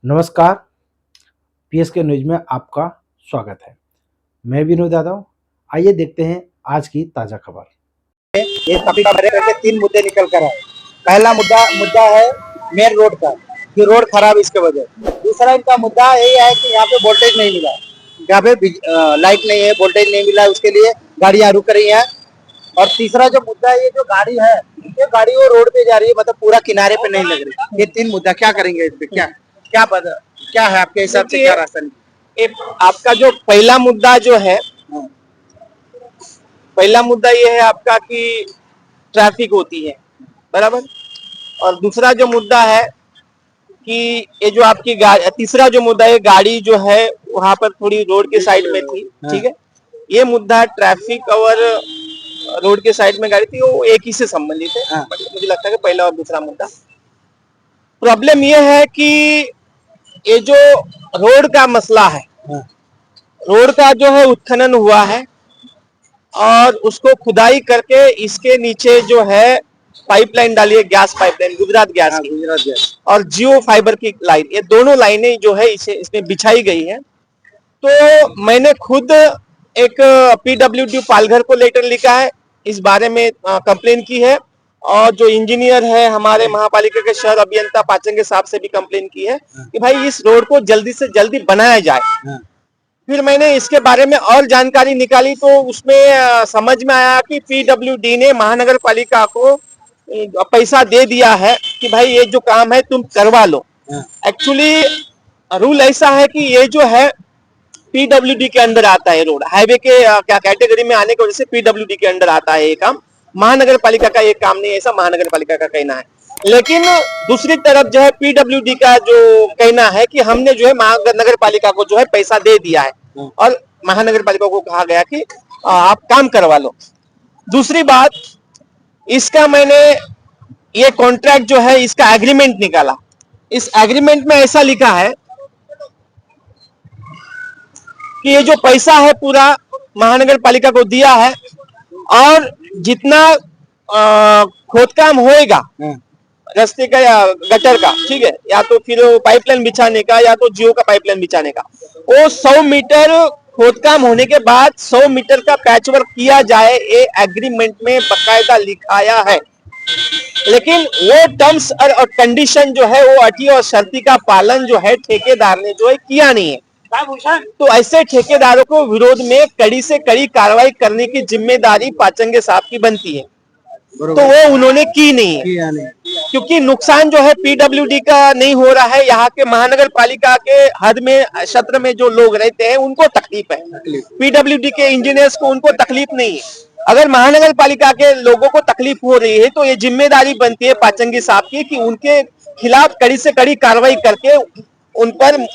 नमस्कार, PSK news में आपका स्वागत है। मैं विनोद यादव। आइए देखते हैं आज की ताज़ा खबर। ये सभी करके 3 मुद्दे निकल कर आए। पहला मुद्दा है मेन रोड का, कि रोड खराब इसके वजह। दूसरा इनका मुद्दा यही है कि यहाँ पे वोल्टेज नहीं मिला, यहाँ पे लाइट नहीं है, वोल्टेज नहीं मिला, उसके लिए गाड़ियाँ रुक रही हैं। और तीसरा जो मुद्दा है, ये जो गाड़ी है, ये गाड़ी वो रोड पे जा रही है, मतलब पूरा किनारे पे नहीं लग रही। ये 3 मुद्दा क्या करेंगे इस पे? क्या है आपके हिसाब से, क्या रास्ता? आपका जो पहला मुद्दा जो है, पहला मुद्दा ये है आपका कि ट्रैफिक होती है, बराबर। और दूसरा जो मुद्दा है कि ये जो आपकी गाड़ी, तीसरा जो मुद्दा है, गाड़ी जो है वहां पर थोड़ी रोड के साइड में थी, ठीक है। ये मुद्दा ट्रैफिक और रोड के साइड में गाड़ी थी, वो एक ही से संबंधित है। मुझे लगता है कि पहला और दूसरा मुद्दा। प्रॉब्लम ये है कि ये जो रोड का मसला है, रोड का जो है उत्खनन हुआ है और उसको खुदाई करके इसके नीचे जो है पाइपलाइन डाली है, गैस पाइपलाइन, गुजरात गैस और जियो फाइबर की लाइन, ये दोनों लाइनें जो है इसमें बिछाई गई है। तो मैंने खुद एक पीडब्ल्यूडी पालघर को लेटर लिखा है, इस बारे में कंप्लेन की है, और जो इंजीनियर है हमारे महापालिका के शहर अभियंता पाचंगे साहब से भी कंप्लेन की है कि भाई इस रोड को जल्दी से जल्दी बनाया जाए। फिर मैंने इसके बारे में और जानकारी निकाली तो उसमें समझ में आया कि पीडब्ल्यूडी ने महानगर पालिका को पैसा दे दिया है कि भाई ये जो काम है तुम करवा लो। एक्चुअली रूल ऐसा है कि ये जो है पीडब्ल्यूडी के अंदर आता है, रोड हाईवे के क्या कैटेगरी में आने की वजह से पीडब्ल्यूडी के अंदर आता है ये काम। महानगर पालिका का ये काम नहीं, ऐसा महानगर पालिका का कहना है। लेकिन दूसरी तरफ जो है पीडब्ल्यूडी का जो कहना है कि हमने जो है महानगर पालिका को जो है पैसा दे दिया है और महानगर पालिका को कहा गया कि आप काम करवा लो। दूसरी बात, इसका मैंने ये कॉन्ट्रैक्ट जो है इसका एग्रीमेंट निकाला। इस एग्रीमेंट में ऐसा लिखा है कि ये जो पैसा है पूरा महानगर पालिका को दिया है और जितना खोदकाम होएगा रास्ते का या गटर का, ठीक है, या तो फिर पाइपलाइन बिछाने का या तो जियो का पाइपलाइन बिछाने का, वो 100 मीटर खोदकाम होने के बाद 100 मीटर का पैचवर्क किया जाए, ये एग्रीमेंट में बकायदा लिखाया है। लेकिन वो टर्म्स और कंडीशन जो है वो अटी और शर्ती का पालन जो है ठेकेदार ने जो है किया नहीं है। तो ऐसे ठेकेदारों को विरोध में कड़ी से कड़ी कार्रवाई करने की जिम्मेदारी पाचंगे साहब की बनती है, तो वो उन्होंने की नहीं है। क्योंकि नुकसान जो है पीडब्ल्यूडी का नहीं हो रहा है, यहाँ के महानगर पालिका के हद में क्षेत्र में जो लोग रहते हैं उनको तकलीफ है, पीडब्ल्यूडी के इंजीनियर्स को उनको तकलीफ नहीं है। अगर महानगर पालिका के लोगों को तकलीफ हो रही है तो ये जिम्मेदारी बनती है पाचंगी साहब की कि उनके खिलाफ कड़ी से कड़ी कार्रवाई करके उन पर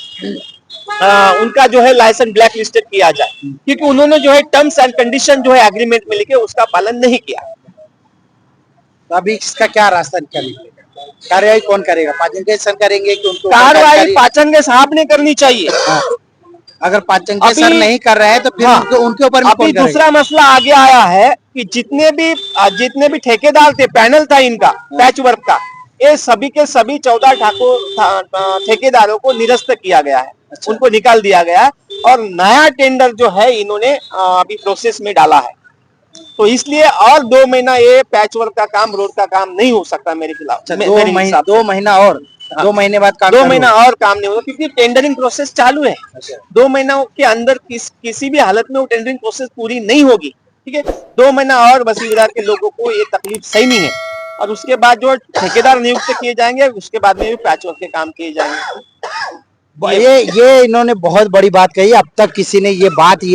उनका जो है लाइसेंस ब्लैक लिस्टेड किया जाए, क्योंकि उन्होंने जो है टर्म्स एंड कंडीशन जो है एग्रीमेंट में लिखे उसका पालन नहीं किया। तो अभी इसका क्या रास्ता निकलेगा? कार्रवाई कौन करेगा? पाचंगे सर करेंगे कि उनको? कार्रवाई पाचंगे साहब ने करनी चाहिए। अगर पाचंगे सर नहीं कर रहे हैं तो फिर उनके ऊपर अभी दूसरा मसला आगे आया है कि जितने भी ठेकेदार थे, पैनल था इनका पैच वर्क का, ये सभी के सभी 14 ठेकेदारों को निरस्त किया गया है। अच्छा। उनको निकाल दिया गया है और नया टेंडर जो है इन्होंने अभी प्रोसेस में डाला है। तो इसलिए और 2 महीना ये पैच वर्क का काम, रोड का काम नहीं हो सकता मेरे खिलाफ। 2 महीना और 2 महीने बाद काम, 2 महीना और काम नहीं होगा क्योंकि टेंडरिंग प्रोसेस चालू है। 2 महीनों के अंदर किसी भी हालत में वो टेंडरिंग प्रोसेस पूरी नहीं होगी, ठीक है। 2 महीना और बसी विरार के लोगों को ये तकलीफ सही नहीं है और उसके बाद जो ठेकेदार नियुक्त किए जाएंगे उसके बाद में भी पैच वर्क के काम किए जाएंगे। ये इन्होंने बहुत बड़ी बात कही। अब तक किसी ने ये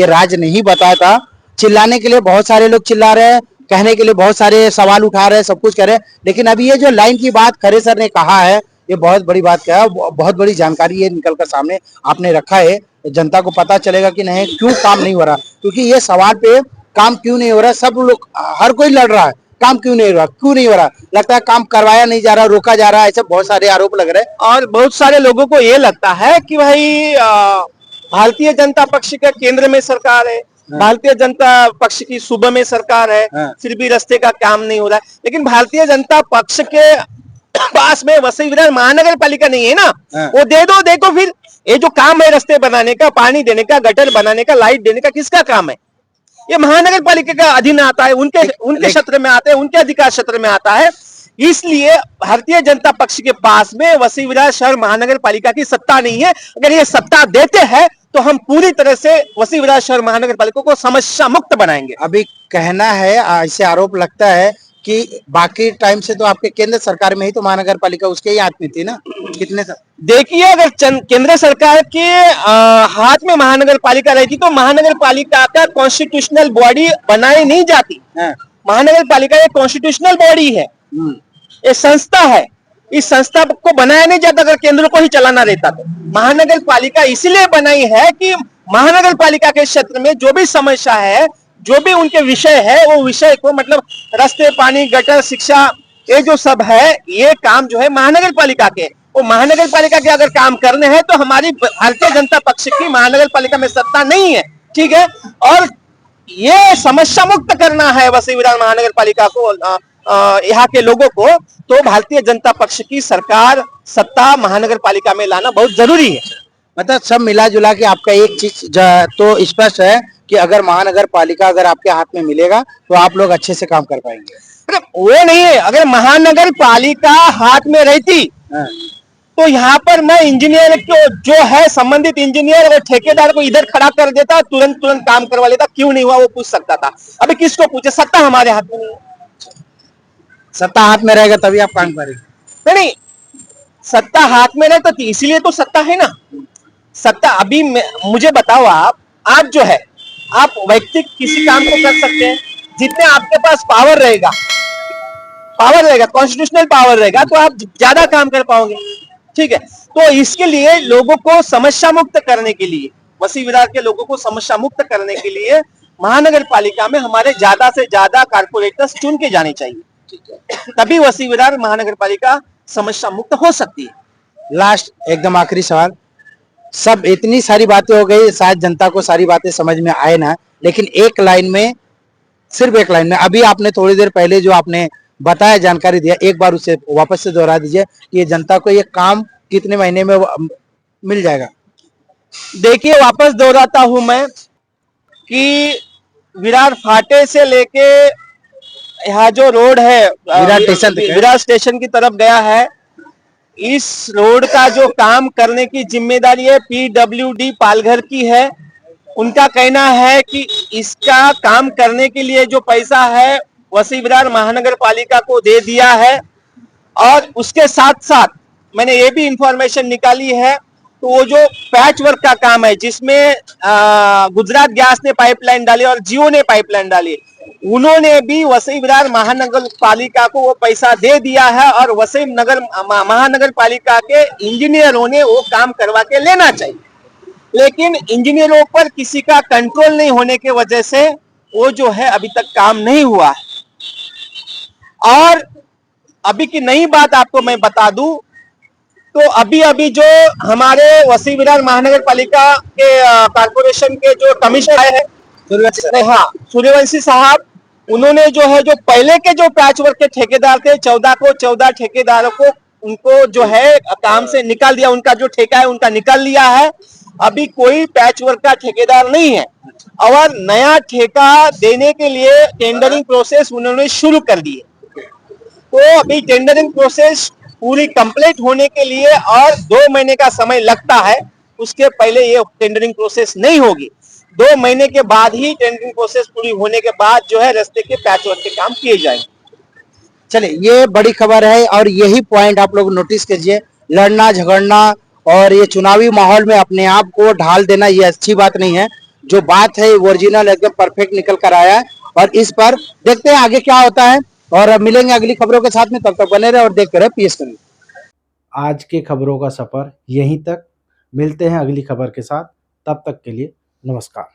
राज नहीं बताया था। चिल्लाने के लिए बहुत सारे लोग चिल्ला रहे हैं, कहने के लिए बहुत सारे सवाल उठा रहे हैं, सब कुछ कर रहे हैं, लेकिन अभी ये जो लाइन की बात खरे सर ने कहा है, ये बहुत बड़ी बात क्या है, बहुत बड़ी जानकारी ये निकलकर सामने आपने रखा है। जनता को पता चलेगा कि नहीं क्यों काम नहीं हो रहा, क्योंकि ये सवाल पे काम क्यों नहीं हो रहा, सब लोग हर कोई लड़ रहा है, काम क्यों नहीं हो रहा, क्यों नहीं हो रहा, लगता है काम करवाया नहीं जा रहा, रोका जा रहा है, ऐसे बहुत सारे आरोप लग रहे हैं। और बहुत सारे लोगों को ये लगता है कि भाई भारतीय जनता पक्ष का केंद्र में सरकार है, भारतीय जनता पक्ष की सूबे में सरकार है, फिर भी रास्ते का काम नहीं हो रहा है। लेकिन भारतीय जनता पक्ष के पास में वसई विरार महानगर पालिका नहीं है ना, हाँ। वो दे दो। देखो फिर ये जो काम है रास्ते बनाने का, पानी देने का, गटर बनाने का, लाइट देने का, किसका काम है? ये महानगर पालिका का अधीन आता है, उनके क्षेत्र में आता है, उनके अधिकार क्षेत्र में आता है। इसलिए भारतीय जनता पक्ष के पास में वसई विरार शहर महानगर पालिका की सत्ता नहीं है। अगर ये सत्ता देते हैं तो हम पूरी तरह से वसई विरार शहर महानगर पालिका को समस्या मुक्त बनाएंगे। अभी कहना है, ऐसे आरोप लगता है कि बाकी टाइम से तो आपके केंद्र सरकार में ही तो महानगर पालिका उसके ही हाथ में थी ना, कितने देखिए, अगर केंद्र सरकार के हाथ में महानगर पालिका रहती तो महानगर पालिका का कॉन्स्टिट्यूशनल बॉडी बनाई नहीं जाती। हाँ। महानगर पालिका एक कॉन्स्टिट्यूशनल बॉडी है, ये संस्था है। इस संस्था को बनाया नहीं जाता अगर केंद्र को ही चलाना रहता तो। महानगर पालिका इसलिए बनाई है कि महानगर पालिका के क्षेत्र में जो भी समस्या है, जो भी उनके विषय है, वो विषय को मतलब रास्ते, पानी, गटर, शिक्षा, ये जो सब है, ये काम जो है महानगर पालिका के। वो महानगर पालिका के अगर काम करने हैं तो हमारी भारतीय जनता पक्ष की महानगर पालिका में सत्ता नहीं है, ठीक है। और ये समस्या मुक्त करना है वसई विरार महानगर पालिका को, यहाँ के लोगों को, तो भारतीय जनता पक्ष की सरकार सत्ता महानगर पालिका में लाना बहुत जरूरी है। मतलब सब मिला जुला के आपका एक चीज तो स्पष्ट है कि अगर महानगर पालिका अगर आपके हाथ में मिलेगा तो आप लोग अच्छे से काम कर पाएंगे। वो नहीं है, अगर महानगर पालिका हाथ में रहती हाँ। तो यहाँ पर मैं इंजीनियर को जो है संबंधित इंजीनियर और ठेकेदार को इधर खड़ा कर देता, तुरंत काम करवा लेता। क्यों नहीं हुआ वो पूछ सकता था। अभी किसको पूछे? सत्ता हमारे हाथ में नहीं है। सत्ता हाथ में रहेगा तभी आप काम करेंगे। नहीं, सत्ता हाथ में रहता, इसीलिए तो सत्ता है ना। सत्ता अभी मुझे बताओ, आप जो है, आप वैयक्तिक किसी काम को कर सकते हैं जितने आपके पास पावर रहेगा, कॉन्स्टिट्यूशनल पावर रहेगा, तो आप ज्यादा काम कर पाओगे, ठीक है। तो इसके लिए लोगों को समस्या मुक्त करने के लिए, वसई विरार के लोगों को समस्या मुक्त करने के लिए महानगर पालिका में हमारे ज्यादा से ज्यादा कारपोरेटर्स चुन के जाने चाहिए, तभी वसई विरार महानगर पालिका समस्या मुक्त हो सकती है। लास्ट एकदम आखिरी सवाल, सब इतनी सारी बातें हो गई, शायद जनता को सारी बातें समझ में आए ना, लेकिन एक लाइन में, सिर्फ एक लाइन में, अभी आपने थोड़ी देर पहले जो आपने बताया, जानकारी दिया, एक बार उसे वापस से दोहरा दीजिए कि ये जनता को ये काम कितने महीने में मिल जाएगा। देखिए, वापस दोहराता हूं मैं कि विरार फाटे से लेके यहाँ जो रोड है विरार स्टेशन की तरफ गया है, इस रोड का जो काम करने की जिम्मेदारी है PWD पालघर की है। उनका कहना है कि इसका काम करने के लिए जो पैसा है वसई विरार महानगर पालिका को दे दिया है। और उसके साथ साथ मैंने ये भी इंफॉर्मेशन निकाली है, तो वो जो पैच वर्क का काम है जिसमें गुजरात गैस ने पाइपलाइन डाली और जियो ने पाइपलाइन डाली, उन्होंने भी वसई विरार महानगर पालिका को वो पैसा दे दिया है और वसई महानगर पालिका के इंजीनियरों ने वो काम करवा के लेना चाहिए। लेकिन इंजीनियरों पर किसी का कंट्रोल नहीं होने की वजह से वो जो है अभी तक काम नहीं हुआ है। और अभी की नई बात आपको मैं बता दूं, तो अभी जो हमारे वसई विरार महानगर पालिका के कारपोरेशन के जो कमिश्नर आए हैं, हाँ, सूर्यवंशी साहब, उन्होंने जो है, जो पहले के जो पैच वर्क के ठेकेदार थे, 14 ठेकेदारों को उनको जो है काम से निकाल दिया। उनका जो ठेका है उनका निकाल लिया है। अभी कोई पैच वर्क का ठेकेदार नहीं है और नया ठेका देने के लिए टेंडरिंग प्रोसेस उन्होंने शुरू कर दी है। तो अभी टेंडरिंग प्रोसेस पूरी कंप्लीट होने के लिए और 2 महीने का समय लगता है। उसके पहले ये टेंडरिंग प्रोसेस नहीं होगी। 2 महीने के बाद ही टेंडरिंग प्रोसेस पूरी होने के बाद जो है रास्ते के पैच वर्क के काम किए जाएंगे। चलिए, ये बड़ी खबर है और यही पॉइंट आप लोग नोटिस कीजिए। लड़ना झगड़ना और ये चुनावी माहौल में अपने आप को ढाल देना, ये अच्छी बात नहीं है। जो बात है ओरिजिनल एकदम परफेक्ट निकल कर आया है और इस पर देखते हैं आगे क्या होता है और मिलेंगे अगली खबरों के साथ में। तब तक बने रहे और देखते रहे PS करेंगे। आज के खबरों का सफर यहीं तक, मिलते हैं अगली खबर के साथ, तब तक के लिए नमस्कार।